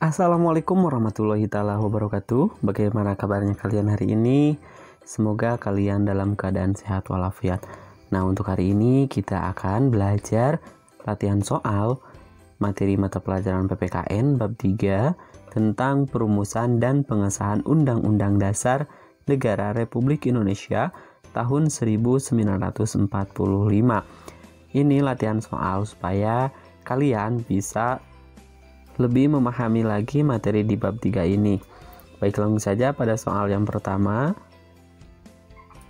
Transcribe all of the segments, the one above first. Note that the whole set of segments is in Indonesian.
Assalamualaikum warahmatullahi taala wabarakatuh. Bagaimana kabarnya kalian hari ini? Semoga kalian dalam keadaan sehat walafiat. Nah, untuk hari ini kita akan belajar latihan soal materi mata pelajaran PPKN bab 3 tentang perumusan dan pengesahan Undang-Undang Dasar Negara Republik Indonesia tahun 1945. Ini latihan soal supaya kalian bisa lebih memahami lagi materi di bab 3 ini. Baik, langsung saja pada soal yang pertama.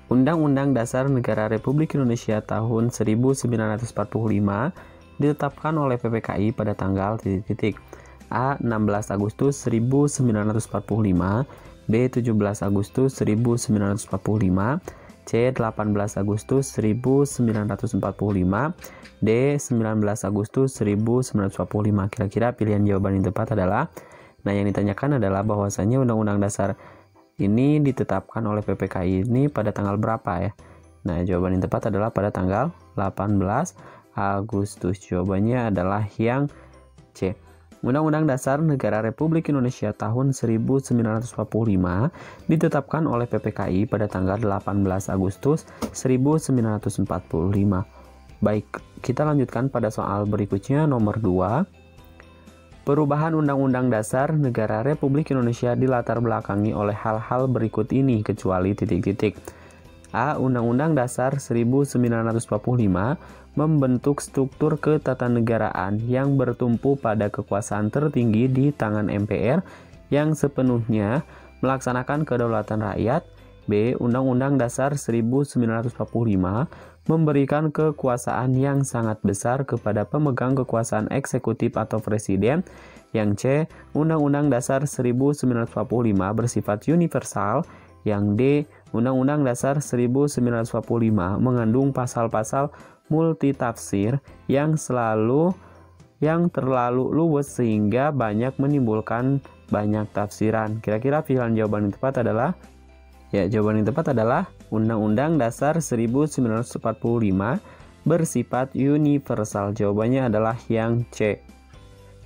Undang-Undang Dasar Negara Republik Indonesia tahun 1945 ditetapkan oleh PPKI pada tanggal A. 16 Agustus 1945, B. 17 Agustus 1945, C. 18 Agustus 1945, D. 19 Agustus 1945. Kira-kira pilihan jawaban yang tepat adalah, yang ditanyakan adalah bahwasanya Undang-Undang Dasar ini ditetapkan oleh PPKI ini pada tanggal berapa ya? Nah, jawaban yang tepat adalah pada tanggal 18 Agustus. Jawabannya adalah yang C. Undang-Undang Dasar Negara Republik Indonesia tahun 1945 ditetapkan oleh PPKI pada tanggal 18 Agustus 1945. Baik, kita lanjutkan pada soal berikutnya nomor 2. Perubahan Undang-Undang Dasar Negara Republik Indonesia dilatar belakangi oleh hal-hal berikut ini kecuali A. Undang-Undang Dasar 1945 membentuk struktur ketatanegaraan yang bertumpu pada kekuasaan tertinggi di tangan MPR yang sepenuhnya melaksanakan kedaulatan rakyat. B. Undang-Undang Dasar 1945 memberikan kekuasaan yang sangat besar kepada pemegang kekuasaan eksekutif atau presiden. Yang C. Undang-Undang Dasar 1945 bersifat universal. Yang D. Undang-Undang Dasar 1945 mengandung pasal-pasal multitafsir yang terlalu luwes sehingga banyak menimbulkan banyak tafsiran. Kira-kira pilihan jawaban yang tepat adalah jawaban yang tepat adalah Undang-Undang Dasar 1945 bersifat universal. Jawabannya adalah yang C.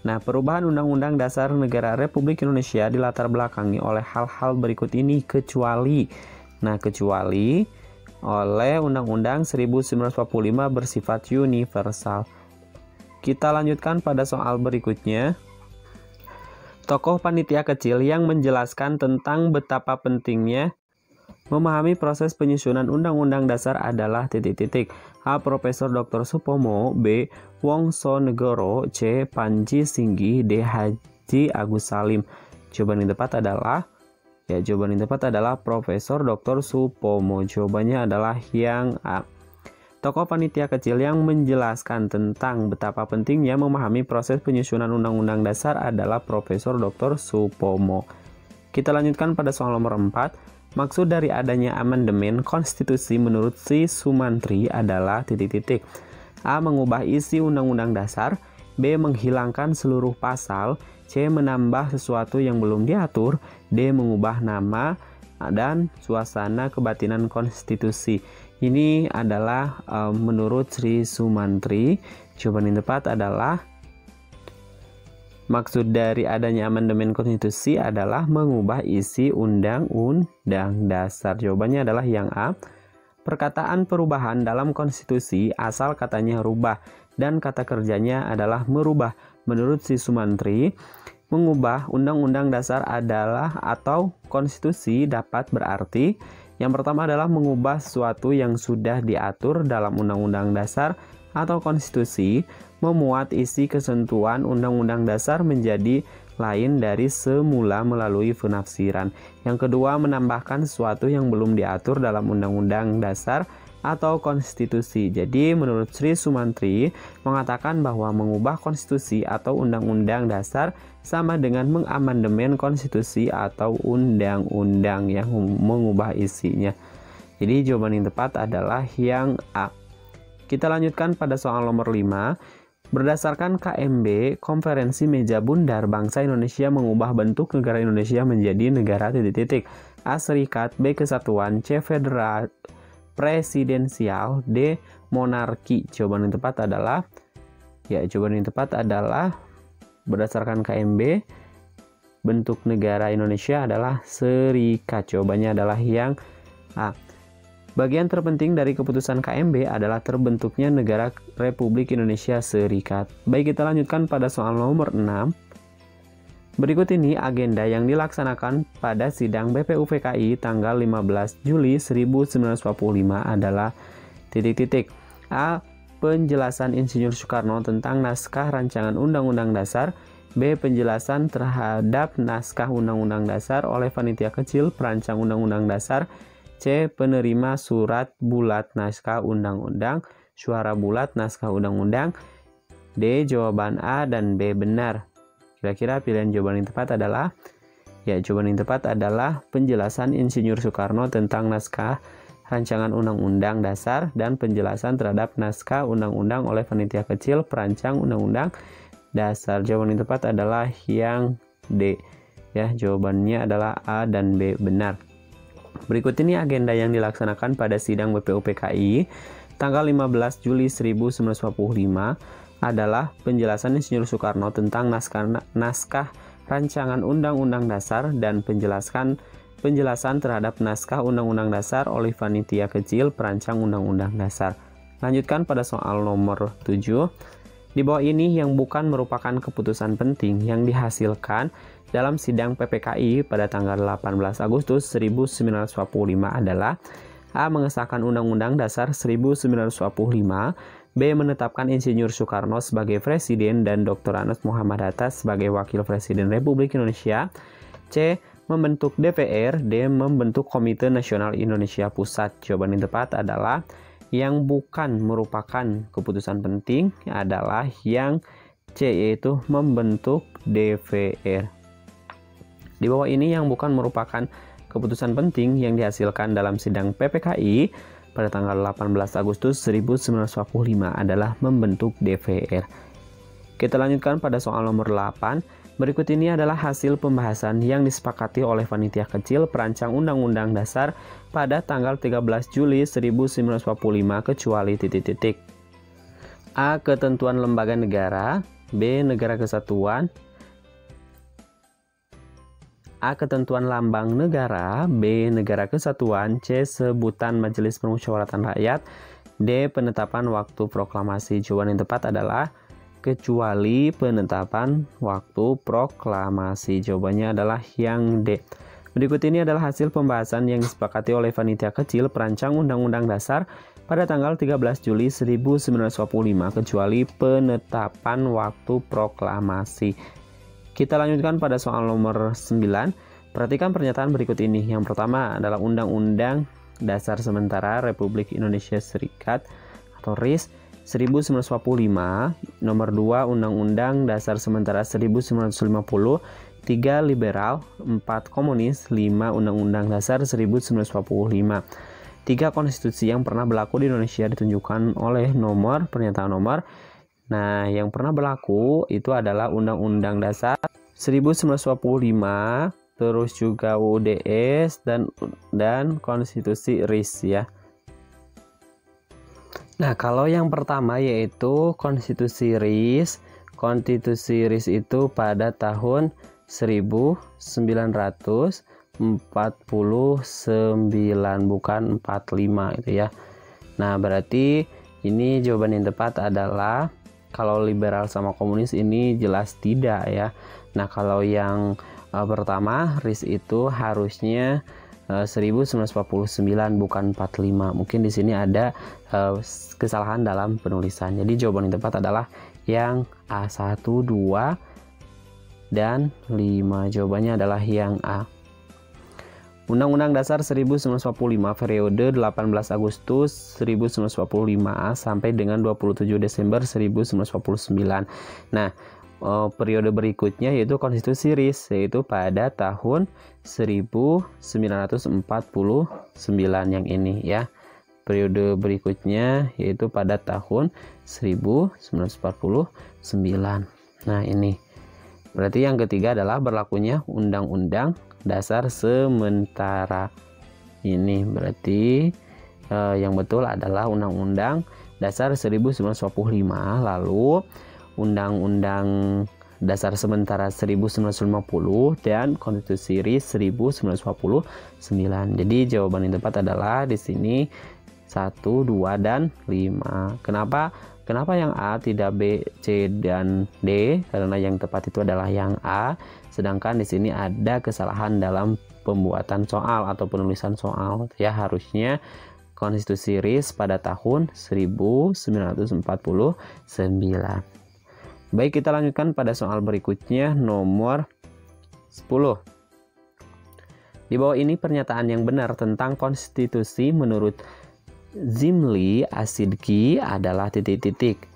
Nah, perubahan Undang-Undang Dasar Negara Republik Indonesia dilatar belakangi oleh hal-hal berikut ini kecuali oleh Undang-Undang 1945 bersifat universal. Kita lanjutkan pada soal berikutnya. Tokoh panitia kecil yang menjelaskan tentang betapa pentingnya memahami proses penyusunan Undang-Undang Dasar adalah A. Profesor Dr. Supomo, B. Wongsonegoro, C. Panji Singgi, D. Haji Agus Salim. Jawaban yang tepat adalah Profesor Dr. Supomo. Jawabannya adalah yang A. Tokoh panitia kecil yang menjelaskan tentang betapa pentingnya memahami proses penyusunan Undang-Undang Dasar adalah Profesor Dr. Supomo. Kita lanjutkan pada soal nomor 4. Maksud dari adanya amandemen konstitusi menurut Si Sumantri adalah A. Mengubah isi Undang-Undang Dasar, B. Menghilangkan seluruh pasal, C. Menambah sesuatu yang belum diatur, D. Mengubah nama dan suasana kebatinan konstitusi. Ini adalah menurut Sri Sumantri. Jawaban yang tepat adalah maksud dari adanya amandemen konstitusi adalah mengubah isi Undang-Undang Dasar. Jawabannya adalah yang A. Perkataan perubahan dalam konstitusi asal katanya rubah dan kata kerjanya adalah merubah. Menurut Si Sumantri, mengubah Undang-Undang Dasar adalah atau konstitusi dapat berarti yang pertama adalah mengubah sesuatu yang sudah diatur dalam Undang-Undang Dasar atau konstitusi, memuat isi kesentuhan Undang-Undang Dasar menjadi lain dari semula melalui penafsiran. Yang kedua, menambahkan sesuatu yang belum diatur dalam Undang-Undang Dasar atau konstitusi. Jadi menurut Sri Sumantri mengatakan bahwa mengubah konstitusi atau Undang-Undang Dasar sama dengan mengamandemen konstitusi atau undang-undang yang mengubah isinya. Jadi jawaban yang tepat adalah yang A. Kita lanjutkan pada soal nomor 5. Berdasarkan KMB, Konferensi Meja Bundar Bangsa Indonesia mengubah bentuk negara Indonesia menjadi negara A. Serikat, B. Kesatuan, C. Federal Presidensial, D. Monarki. Jawaban yang tepat adalah berdasarkan KMB bentuk negara Indonesia adalah serikat. Jawabannya adalah yang A. Bagian terpenting dari keputusan KMB adalah terbentuknya negara Republik Indonesia Serikat. Baik, kita lanjutkan pada soal nomor 6. Berikut ini agenda yang dilaksanakan pada sidang BPUPKI tanggal 15 Juli 1945 adalah A. Penjelasan Insinyur Soekarno tentang naskah rancangan Undang-Undang Dasar. B. Penjelasan terhadap naskah Undang-Undang Dasar oleh panitia kecil perancang Undang-Undang Dasar. C. Penerima surat bulat naskah undang-undang, suara bulat naskah undang-undang. D. Jawaban A dan B benar. Kira-kira pilihan jawaban yang tepat adalah? Ya, jawaban yang tepat adalah penjelasan Insinyur Soekarno tentang naskah rancangan undang-undang dasar dan penjelasan terhadap naskah undang-undang oleh panitia kecil perancang undang-undang dasar. Jawaban yang tepat adalah yang D. Ya, jawabannya adalah A dan B benar. Berikut ini agenda yang dilaksanakan pada sidang BPUPKI tanggal 15 Juli 1945 adalah penjelasan Insinyur Soekarno tentang naskah rancangan Undang-Undang Dasar dan penjelasan terhadap naskah Undang-Undang Dasar oleh panitia kecil perancang Undang-Undang Dasar. Lanjutkan pada soal nomor 7. Di bawah ini yang bukan merupakan keputusan penting yang dihasilkan dalam sidang PPKI pada tanggal 18 Agustus 1945 adalah A. Mengesahkan Undang-Undang Dasar 1945. B. Menetapkan Insinyur Soekarno sebagai Presiden dan Dr. Anus Muhammad Hatta sebagai Wakil Presiden Republik Indonesia. C. Membentuk DPR. D. Membentuk Komite Nasional Indonesia Pusat. Jawaban yang tepat adalah yang bukan merupakan keputusan penting adalah yang C, yaitu membentuk DPR. Di bawah ini yang bukan merupakan keputusan penting yang dihasilkan dalam sidang PPKI pada tanggal 18 Agustus 1945 adalah membentuk DPR. Kita lanjutkan pada soal nomor 8. Berikut ini adalah hasil pembahasan yang disepakati oleh panitia kecil perancang Undang-Undang Dasar pada tanggal 13 Juli 1945 kecuali A. Ketentuan lembaga negara. B. Negara Kesatuan. A. Ketentuan lambang negara. B. Negara Kesatuan. C. Sebutan Majelis Permusyawaratan Rakyat. D. Penetapan waktu proklamasi. Jawaban yang tepat adalah kecuali penetapan waktu proklamasi. Jawabannya adalah yang D. Berikut ini adalah hasil pembahasan yang disepakati oleh panitia kecil perancang Undang-Undang Dasar pada tanggal 13 Juli 1945 kecuali penetapan waktu proklamasi. Kita lanjutkan pada soal nomor 9. Perhatikan pernyataan berikut ini. Yang pertama adalah Undang-Undang Dasar Sementara Republik Indonesia Serikat atau RIS 1945. Nomor 2 Undang-Undang Dasar Sementara 1950. 3 liberal, 4 komunis, 5 Undang-Undang Dasar 1945. 3 konstitusi yang pernah berlaku di Indonesia ditunjukkan oleh pernyataan nomor. Nah, yang pernah berlaku itu adalah Undang-Undang Dasar 1945, terus juga UUDS dan Konstitusi RIS ya. Nah, kalau yang pertama yaitu Konstitusi RIS. Konstitusi RIS itu pada tahun 1949 bukan 45 itu ya. Nah, berarti ini jawaban yang tepat adalah kalau liberal sama komunis ini jelas tidak ya. Nah, kalau yang pertama RIS itu harusnya 1949 bukan 45. Mungkin di sini ada kesalahan dalam penulisan. Jadi jawaban yang tepat adalah yang A1, 2 dan 5. Jawabannya adalah yang A. Undang-Undang Dasar 1945 periode 18 Agustus 1945 sampai dengan 27 Desember 1949. Nah, periode berikutnya yaitu Konstitusi RIS yaitu pada tahun 1949 yang ini ya. Periode berikutnya yaitu pada tahun 1949. Nah, ini. Berarti yang ketiga adalah berlakunya Undang-Undang Dasar Sementara. Ini berarti yang betul adalah Undang-Undang Dasar 1945. Lalu Undang-Undang Dasar Sementara 1950 dan Konstitusi RI 1949. Jadi jawaban yang tepat adalah di sini 1, 2, dan 5. Kenapa yang A tidak B, C, dan D? Karena yang tepat itu adalah yang A. Sedangkan di sini ada kesalahan dalam pembuatan soal atau penulisan soal. Ya, harusnya Konstitusi RIS pada tahun 1949. Baik, kita lanjutkan pada soal berikutnya, nomor 10. Di bawah ini pernyataan yang benar tentang konstitusi menurut Zimli Asidki adalah titik-titik.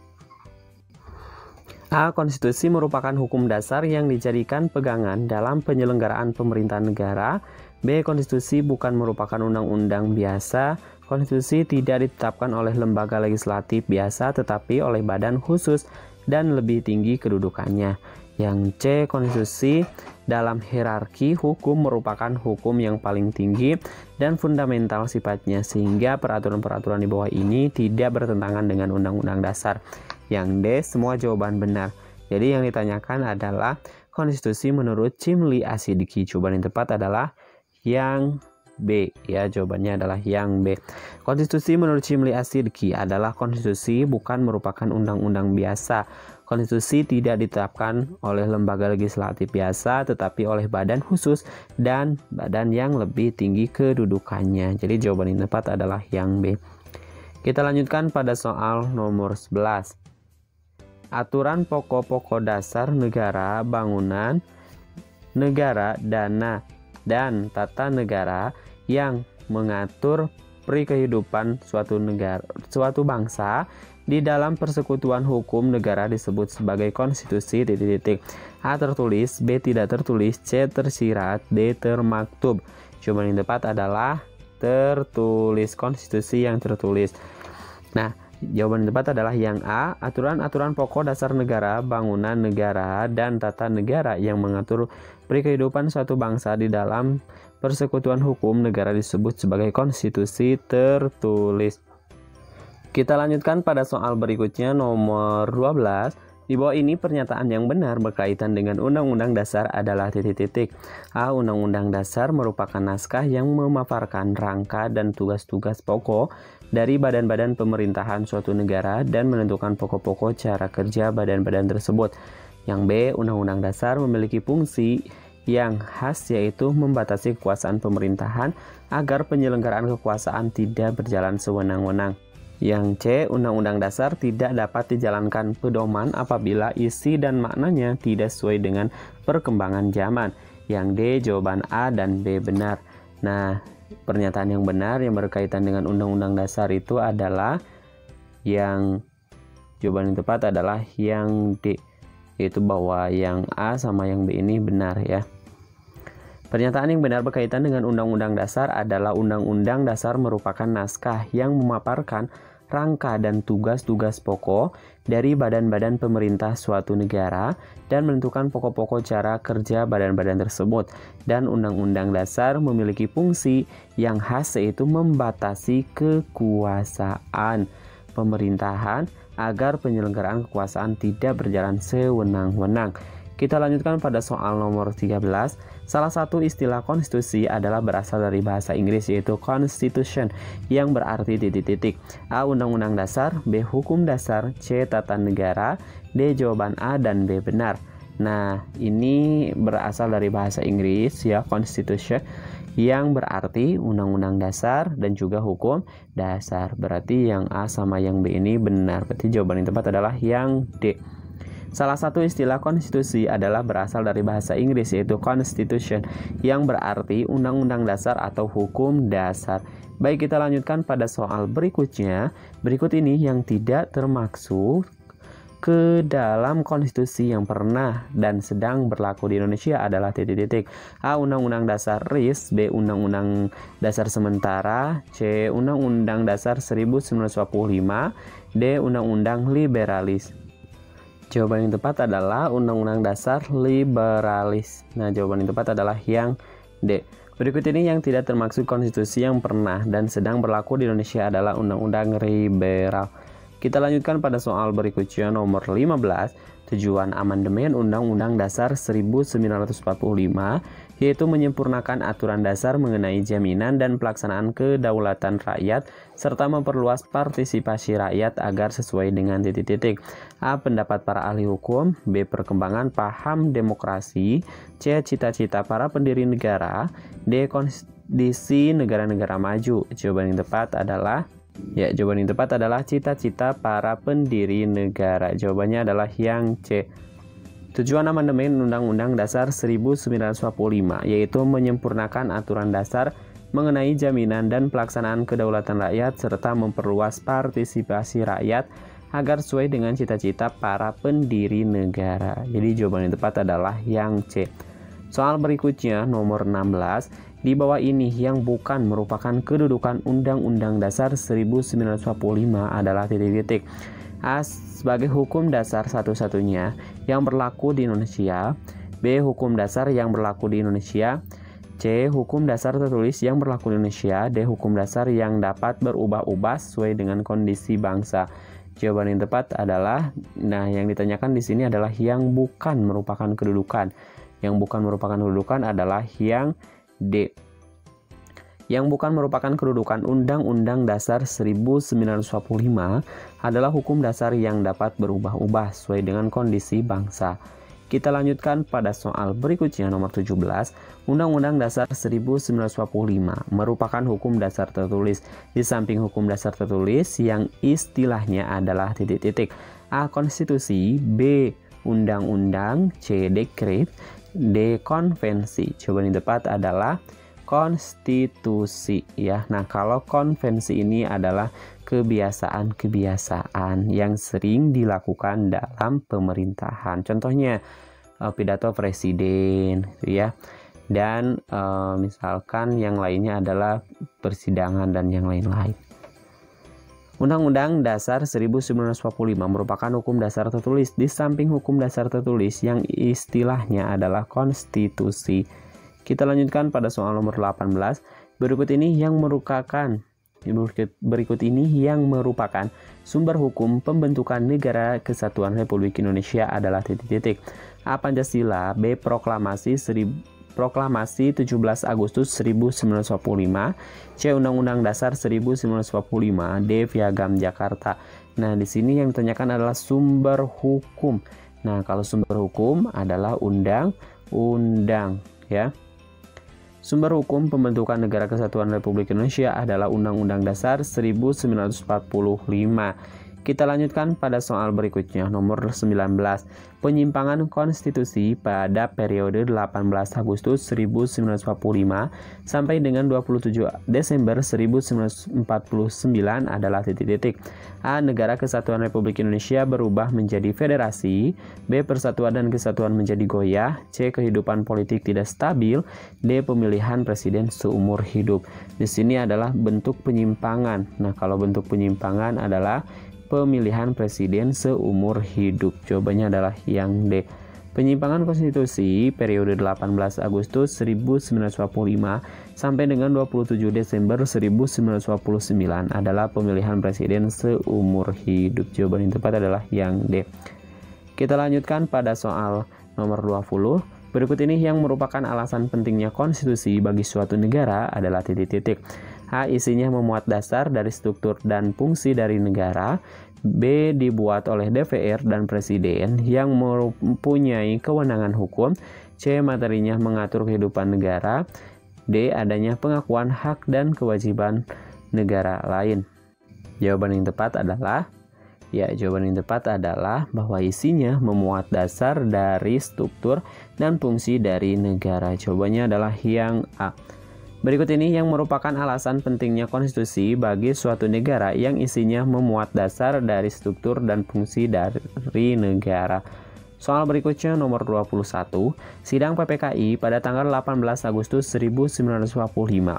A. Konstitusi merupakan hukum dasar yang dijadikan pegangan dalam penyelenggaraan pemerintahan negara. B. Konstitusi bukan merupakan undang-undang biasa. Konstitusi tidak ditetapkan oleh lembaga legislatif biasa tetapi oleh badan khusus dan lebih tinggi kedudukannya. Yang C. Konstitusi dalam hierarki hukum merupakan hukum yang paling tinggi dan fundamental sifatnya sehingga peraturan-peraturan di bawah ini tidak bertentangan dengan undang-undang dasar. Yang D. Semua jawaban benar. Jadi yang ditanyakan adalah konstitusi menurut Zimli Asidki. Jawaban yang tepat adalah yang B. Ya, jawabannya adalah yang B. Konstitusi menurut Zimli Asidki adalah konstitusi bukan merupakan undang-undang biasa. Konstitusi tidak ditetapkan oleh lembaga legislatif biasa tetapi oleh badan khusus dan badan yang lebih tinggi kedudukannya. Jadi jawaban yang tepat adalah yang B. Kita lanjutkan pada soal nomor 11. Aturan pokok-pokok dasar negara, bangunan negara, dana, dan tata negara yang mengatur perikehidupan suatu bangsa di dalam persekutuan hukum negara disebut sebagai konstitusi. A tertulis, B tidak tertulis, C tersirat, D termaktub. Jawaban yang tepat adalah tertulis, konstitusi yang tertulis. Nah, jawaban yang tepat adalah yang A. Aturan-aturan pokok dasar negara, bangunan negara, dan tata negara yang mengatur perikehidupan suatu bangsa di dalam persekutuan hukum negara disebut sebagai konstitusi tertulis. Kita lanjutkan pada soal berikutnya, nomor 12. Di bawah ini pernyataan yang benar berkaitan dengan Undang-Undang Dasar adalah titik-titik. A. Undang-Undang Dasar merupakan naskah yang memaparkan rangka dan tugas-tugas pokok dari badan-badan pemerintahan suatu negara dan menentukan pokok-pokok cara kerja badan-badan tersebut. Yang B. Undang-Undang Dasar memiliki fungsi yang khas yaitu membatasi kekuasaan pemerintahan agar penyelenggaraan kekuasaan tidak berjalan sewenang-wenang. Yang C. Undang-Undang Dasar tidak dapat dijalankan pedoman apabila isi dan maknanya tidak sesuai dengan perkembangan zaman. Yang D. Jawaban A dan B benar. Nah, pernyataan yang benar yang berkaitan dengan Undang-Undang Dasar itu adalah yang jawaban yang tepat adalah yang D, yaitu bahwa yang A sama yang B ini benar ya. Pernyataan yang benar berkaitan dengan Undang-Undang Dasar adalah Undang-Undang Dasar merupakan naskah yang memaparkan rangka dan tugas-tugas pokok dari badan-badan pemerintah suatu negara dan menentukan pokok-pokok cara kerja badan-badan tersebut. Dan Undang-Undang Dasar memiliki fungsi yang khas yaitu membatasi kekuasaan pemerintahan agar penyelenggaraan kekuasaan tidak berjalan sewenang-wenang. Kita lanjutkan pada soal nomor 13. Salah satu istilah konstitusi adalah berasal dari bahasa Inggris yaitu constitution yang berarti titik-titik. A. Undang-undang dasar, B. Hukum dasar, C. Tata negara, D. Jawaban A dan B benar. Nah, ini berasal dari bahasa Inggris ya, constitution yang berarti undang-undang dasar dan juga hukum dasar. Berarti yang A sama yang B ini benar. Berarti jawaban yang tepat adalah yang D. Salah satu istilah konstitusi adalah berasal dari bahasa Inggris yaitu constitution yang berarti undang-undang dasar atau hukum dasar. Baik, kita lanjutkan pada soal berikutnya. Berikut ini yang tidak termaksud ke dalam konstitusi yang pernah dan sedang berlaku di Indonesia adalah titik-titik. A. Undang-Undang Dasar RIS, B. Undang-Undang Dasar Sementara, C. Undang-Undang Dasar 1945, D. Undang-Undang Liberalis. Jawaban yang tepat adalah Undang-Undang Dasar Liberalis. Nah, jawaban yang tepat adalah yang D. Berikut ini yang tidak termaksud konstitusi yang pernah dan sedang berlaku di Indonesia adalah Undang-Undang Liberal. Kita lanjutkan pada soal berikutnya nomor 15. Tujuan amandemen Undang-Undang Dasar 1945 yaitu menyempurnakan aturan dasar mengenai jaminan dan pelaksanaan kedaulatan rakyat serta memperluas partisipasi rakyat agar sesuai dengan titik-titik. A. Pendapat para ahli hukum. B. Perkembangan paham demokrasi. C. Cita-cita para pendiri negara. D. Kondisi negara-negara maju. Jawaban yang tepat adalah cita-cita para pendiri negara. Jawabannya adalah yang C. Tujuan amandemen Undang-Undang Dasar 1945 yaitu menyempurnakan aturan dasar mengenai jaminan dan pelaksanaan kedaulatan rakyat serta memperluas partisipasi rakyat agar sesuai dengan cita-cita para pendiri negara. Jadi jawaban yang tepat adalah yang C. Soal berikutnya nomor 16. Di bawah ini yang bukan merupakan kedudukan Undang-Undang Dasar 1945 adalah titik-titik. A. Sebagai hukum dasar satu-satunya yang berlaku di Indonesia. B. Hukum dasar yang berlaku di Indonesia. C. Hukum dasar tertulis yang berlaku di Indonesia. D. Hukum dasar yang dapat berubah-ubah sesuai dengan kondisi bangsa. Jawaban yang tepat adalah, yang ditanyakan di sini adalah yang bukan merupakan kedudukan. Yang bukan merupakan kedudukan adalah yang D. Yang bukan merupakan kedudukan Undang-Undang Dasar 1945 adalah hukum dasar yang dapat berubah-ubah sesuai dengan kondisi bangsa. Kita lanjutkan pada soal berikutnya nomor 17. Undang-Undang Dasar 1945 merupakan hukum dasar tertulis. Di samping hukum dasar tertulis yang istilahnya adalah titik-titik. A. Konstitusi. B. Undang-undang. C. Dekret. D. Konvensi. Jawaban yang tepat adalah konstitusi ya. Nah, kalau konvensi ini adalah kebiasaan-kebiasaan yang sering dilakukan dalam pemerintahan. Contohnya pidato presiden ya. Dan misalkan yang lainnya adalah persidangan dan yang lain-lain. Undang-Undang Dasar 1945 merupakan hukum dasar tertulis. Di samping hukum dasar tertulis yang istilahnya adalah konstitusi. Kita lanjutkan pada soal nomor 18. Berikut ini yang merupakan sumber hukum pembentukan Negara Kesatuan Republik Indonesia adalah titik-titik. A. Pancasila. B. Proklamasi 17 Agustus 1945. C. Undang-Undang Dasar 1945. D. Piagam Jakarta. Nah, di sini yang ditanyakan adalah sumber hukum. Nah, kalau sumber hukum adalah undang-undang ya. Sumber hukum pembentukan Negara Kesatuan Republik Indonesia adalah Undang-Undang Dasar 1945. Kita lanjutkan pada soal berikutnya nomor 19. Penyimpangan konstitusi pada periode 18 Agustus 1945 sampai dengan 27 Desember 1949 adalah titik-titik. A. Negara Kesatuan Republik Indonesia berubah menjadi federasi. B. Persatuan dan kesatuan menjadi goyah. C. Kehidupan politik tidak stabil. D. Pemilihan presiden seumur hidup. Di sini adalah bentuk penyimpangan. Nah, kalau bentuk penyimpangan adalah pemilihan presiden seumur hidup. Jawabannya adalah yang D. Penyimpangan konstitusi periode 18 Agustus 1945 sampai dengan 27 Desember 1949 adalah pemilihan presiden seumur hidup. Jawaban yang tepat adalah yang D. Kita lanjutkan pada soal nomor 20. Berikut ini yang merupakan alasan pentingnya konstitusi bagi suatu negara adalah titik-titik. A. Isinya memuat dasar dari struktur dan fungsi dari negara. B. Dibuat oleh DPR dan Presiden yang mempunyai kewenangan hukum. C. Materinya mengatur kehidupan negara. D. Adanya pengakuan hak dan kewajiban negara lain. Jawaban yang tepat adalah bahwa isinya memuat dasar dari struktur dan fungsi dari negara. Jawabannya adalah yang A. Berikut ini yang merupakan alasan pentingnya konstitusi bagi suatu negara yang isinya memuat dasar dari struktur dan fungsi dari negara. Soal berikutnya nomor 21. Sidang PPKI pada tanggal 18 Agustus 1945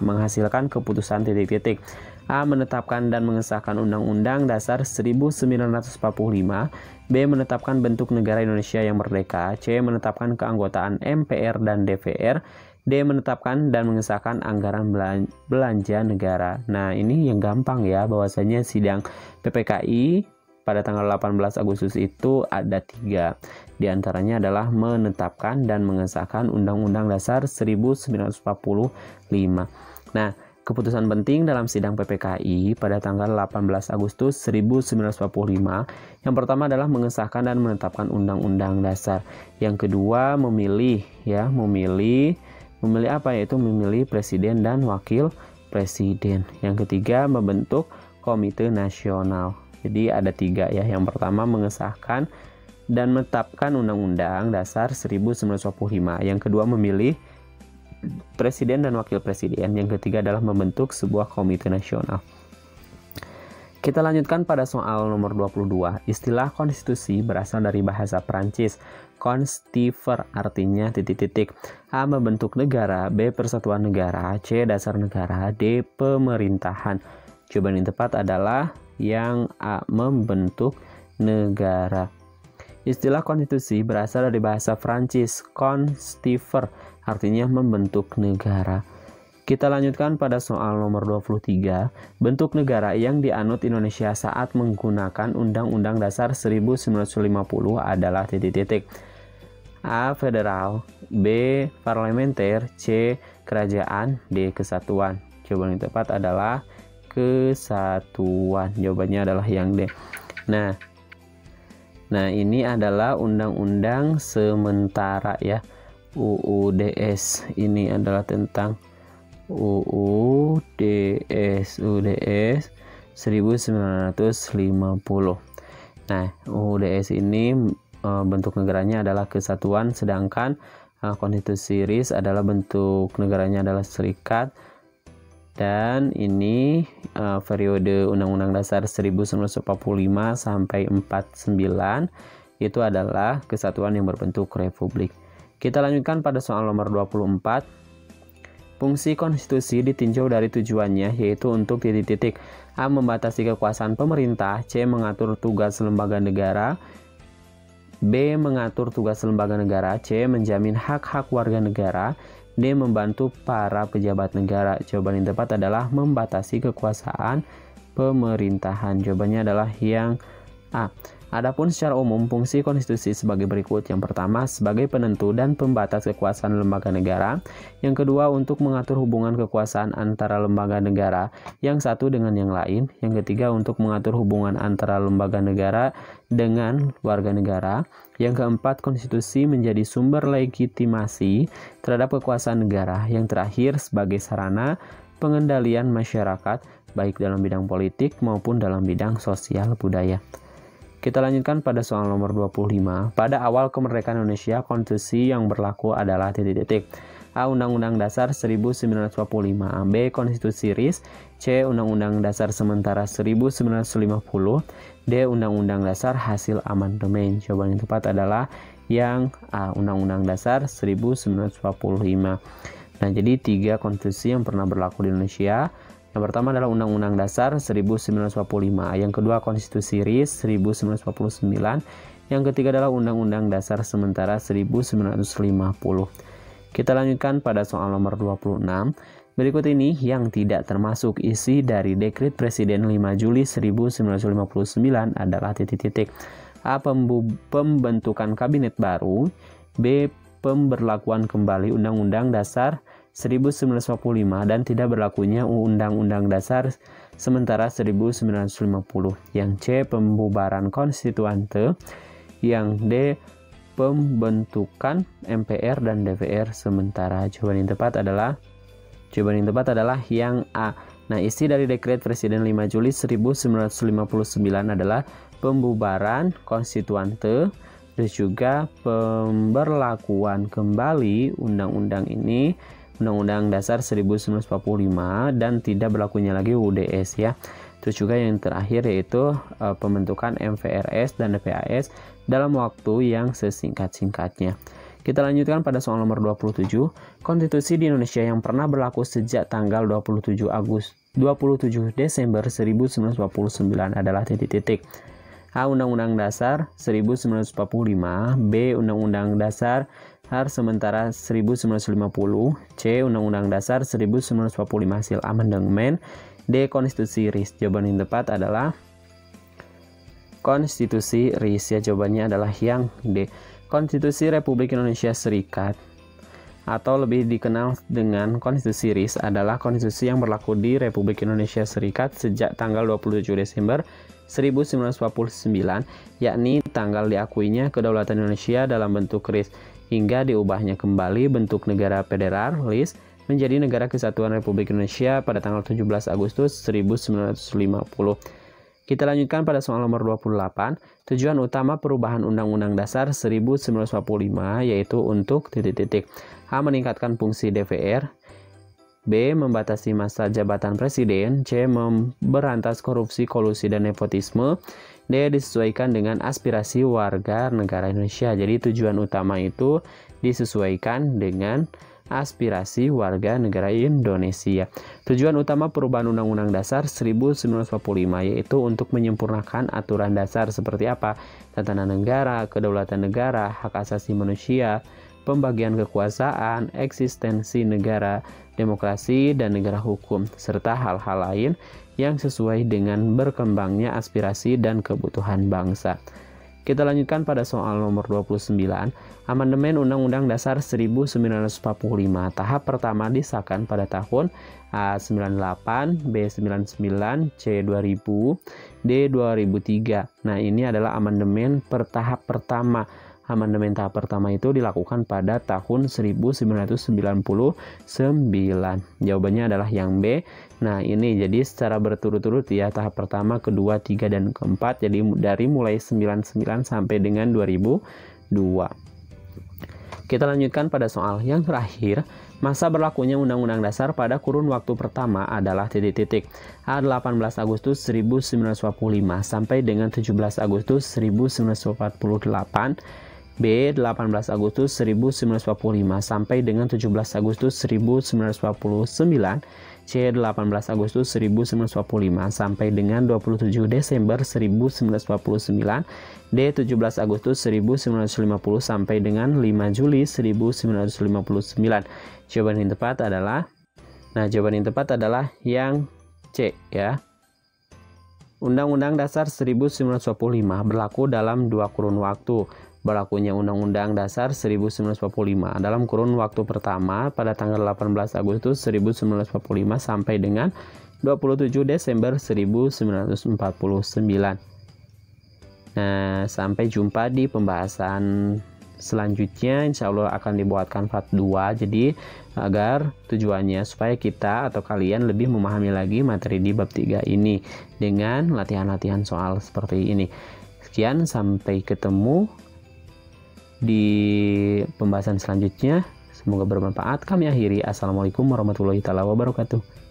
menghasilkan keputusan titik-titik. A. Menetapkan dan mengesahkan Undang-Undang Dasar 1945. B. Menetapkan bentuk negara Indonesia yang merdeka. C. Menetapkan keanggotaan MPR dan DPR. D. Menetapkan dan mengesahkan anggaran belanja negara. Nah, ini yang gampang ya, bahwasanya sidang PPKI pada tanggal 18 Agustus itu ada 3. Di antaranya adalah menetapkan dan mengesahkan Undang-Undang Dasar 1945. Nah, keputusan penting dalam sidang PPKI pada tanggal 18 Agustus 1945 yang pertama adalah mengesahkan dan menetapkan Undang-Undang Dasar. Yang kedua memilih apa, yaitu memilih presiden dan wakil presiden. Yang ketiga membentuk komite nasional. Jadi ada 3 ya. Yang pertama mengesahkan dan menetapkan Undang-Undang Dasar 1945. Yang kedua memilih presiden dan wakil presiden. Yang ketiga adalah membentuk sebuah komite nasional. Kita lanjutkan pada soal nomor 22. Istilah konstitusi berasal dari bahasa Prancis. Constiver artinya titik-titik. A. Membentuk negara. B. Persatuan negara. C. Dasar negara. D. Pemerintahan. Jawaban yang tepat adalah yang A. Membentuk negara. Istilah konstitusi berasal dari bahasa Prancis. Constiver artinya membentuk negara. Kita lanjutkan pada soal nomor 23. Bentuk negara yang dianut Indonesia saat menggunakan Undang-Undang Dasar 1950 adalah titik-titik. A. Federal. B. Parlementer. C. Kerajaan. D. Kesatuan. Jawaban yang tepat adalah kesatuan. Jawabannya adalah yang D. Nah ini adalah undang-undang sementara ya. UUDS. Ini adalah tentang UUDS 1950. Nah, UUDS ini bentuk negaranya adalah kesatuan, sedangkan konstitusi RIS adalah bentuk negaranya adalah serikat. Dan ini periode Undang-Undang Dasar 1945 sampai 49 itu adalah kesatuan yang berbentuk republik. Kita lanjutkan pada soal nomor 24. Fungsi konstitusi ditinjau dari tujuannya, yaitu untuk titik-titik. A. Membatasi kekuasaan pemerintah. C. Mengatur tugas lembaga negara. B. Mengatur tugas lembaga negara. C. Menjamin hak-hak warga negara. D. Membantu para pejabat negara. Jawaban yang tepat adalah membatasi kekuasaan pemerintahan. Jawabannya adalah yang A. Adapun secara umum fungsi konstitusi sebagai berikut. Yang pertama sebagai penentu dan pembatas kekuasaan lembaga negara. Yang kedua untuk mengatur hubungan kekuasaan antara lembaga negara yang satu dengan yang lain. Yang ketiga untuk mengatur hubungan antara lembaga negara dengan warga negara. Yang keempat, konstitusi menjadi sumber legitimasi terhadap kekuasaan negara. Yang terakhir sebagai sarana pengendalian masyarakat baik dalam bidang politik maupun dalam bidang sosial budaya. Kita lanjutkan pada soal nomor 25. Pada awal kemerdekaan Indonesia, konstitusi yang berlaku adalah titik-titik. A. Undang-Undang Dasar 1945. B. Konstitusi RIS. C. Undang-Undang Dasar Sementara 1950. D. Undang-Undang Dasar hasil amandemen. Jawaban yang tepat adalah yang A. Undang-Undang Dasar 1945. Nah, jadi 3 konstitusi yang pernah berlaku di Indonesia. Yang pertama adalah Undang-Undang Dasar 1945, yang kedua Konstitusi RIS 1949, yang ketiga adalah Undang-Undang Dasar Sementara 1950. Kita lanjutkan pada soal nomor 26. Berikut ini yang tidak termasuk isi dari Dekret Presiden 5 Juli 1959 adalah titik-titik. A. Pembentukan kabinet baru. B. Pemberlakuan kembali Undang-Undang Dasar 1945 dan tidak berlakunya Undang-Undang Dasar Sementara 1950. Yang C. Pembubaran konstituante. Yang D. Pembentukan MPR dan DPR sementara. Jawaban yang tepat adalah yang A. Nah, isi dari Dekret Presiden 5 Juli 1959 adalah pembubaran konstituante dan juga pemberlakuan kembali undang-undang ini, Undang-Undang Dasar 1945, dan tidak berlakunya lagi UUDS ya. Terus juga yang terakhir yaitu pembentukan MVRS dan DPAS dalam waktu yang sesingkat-singkatnya. Kita lanjutkan pada soal nomor 27. Konstitusi di Indonesia yang pernah berlaku sejak tanggal 27 Desember 1949 adalah titik-titik. A. Undang-Undang Dasar 1945. B. Undang-Undang Dasar Sementara 1950. C. Undang-Undang Dasar 1945 hasil amandemen. D. Konstitusi RIS. Jawaban yang tepat adalah Konstitusi RIS? Ya, jawabannya adalah yang D. Konstitusi Republik Indonesia Serikat atau lebih dikenal dengan Konstitusi RIS adalah konstitusi yang berlaku di Republik Indonesia Serikat sejak tanggal 27 Desember 1949, yakni tanggal diakuinya kedaulatan Indonesia dalam bentuk RIS hingga diubahnya kembali bentuk negara federalis menjadi Negara Kesatuan Republik Indonesia pada tanggal 17 Agustus 1950. Kita lanjutkan pada soal nomor 28. Tujuan utama perubahan Undang-Undang Dasar 1945 yaitu untuk A. Meningkatkan fungsi DPR, B. Membatasi masa jabatan presiden, C. Memberantas korupsi, kolusi, dan nepotisme, D. Disesuaikan dengan aspirasi warga negara Indonesia. Jadi tujuan utama itu disesuaikan dengan aspirasi warga negara Indonesia. Tujuan utama perubahan Undang-Undang Dasar 1945 yaitu untuk menyempurnakan aturan dasar seperti apa? Tatanan negara, kedaulatan negara, hak asasi manusia, pembagian kekuasaan, eksistensi negara, demokrasi, dan negara hukum, serta hal-hal lain yang sesuai dengan berkembangnya aspirasi dan kebutuhan bangsa. Kita lanjutkan pada soal nomor 29. Amandemen Undang-Undang Dasar 1945. Tahap pertama disahkan pada tahun A. 98, B. 99, C. 2000, D. 2003. Nah, ini adalah amandemen tahap pertama. Amandemen tahap pertama itu dilakukan pada tahun 1999. Jawabannya adalah yang B. Nah, ini jadi secara berturut-turut ya, tahap pertama, kedua, tiga, dan keempat. Jadi dari mulai 99 sampai dengan 2002. Kita lanjutkan pada soal yang terakhir. Masa berlakunya Undang-Undang Dasar pada kurun waktu pertama adalah A. 18 Agustus 1945 sampai dengan 17 Agustus 1948, B. 18 Agustus 1945 sampai dengan 17 Agustus 1949, C. 18 Agustus 1945 sampai dengan 27 Desember 1949, D. 17 Agustus 1950 sampai dengan 5 Juli 1959. Jawaban yang tepat adalah yang C ya. Undang-Undang Dasar 1945 berlaku dalam dua kurun waktu. Berlakunya Undang-Undang Dasar 1945 dalam kurun waktu pertama pada tanggal 18 Agustus 1945 sampai dengan 27 Desember 1949. Nah, sampai jumpa di pembahasan selanjutnya. Insya Allah akan dibuatkan part 2. Jadi agar tujuannya supaya kita atau kalian lebih memahami lagi materi di bab 3 ini dengan latihan-latihan soal seperti ini. Sekian, sampai ketemu di pembahasan selanjutnya. Semoga bermanfaat. Kami akhiri. Assalamualaikum warahmatullahi wabarakatuh.